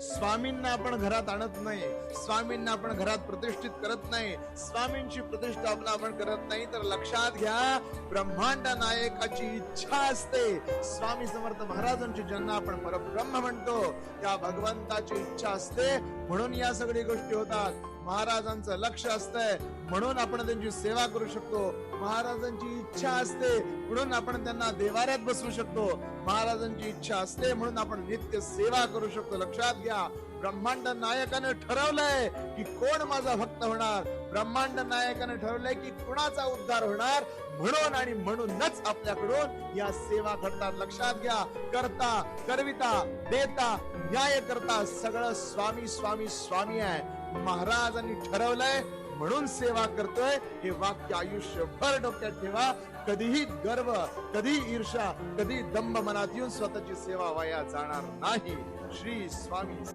स्वामींना आपण घरात आणत नाही, स्वामींना आपण घरात प्रतिष्ठित करत नाही, स्वामींची प्रतिष्ठापना आपण करत नाही, तर लक्षात घ्या ब्रह्मांड नायकाची इच्छा असते. स्वामी समर्थ महाराजांची ज्यांना आपण परब्रह्म म्हणतो त्या भगवंताची इच्छा असते, म्हणून या सगळ्या गोष्टी होतात. महाराजांचं लक्ष असतंय म्हणून आपण त्यांची सेवा करू शकतो. महाराजांची इच्छा असते म्हणून आपण त्यांना देवाऱ्यात बसवू शकतो. महाराजांची इच्छा असते म्हणून आपण नित्य सेवा करू शकतो. लक्षात घ्या, ब्रह्मांड नायकाने ठरवलंय की कोण माझा भक्त होणार, ब्रह्मांड नायकाने ठरवलंय की कुणाचा उद्धार होणार, म्हणून आणि म्हणूनच आपल्याकडून या सेवा घडतात. लक्षात घ्या, करता करविता देता न्याय करता सगळं स्वामी स्वामी स्वामी आहे. महाराजांनी ठरवलंय म्हणून सेवा करतोय, हे वाक्य आयुष्यभर डोक्यात ठेवा. कधीही गर्व, कधी ईर्षा, कधी दंभ मनात येऊन स्वतःची सेवा वाया जाणार नाही. श्री स्वामी.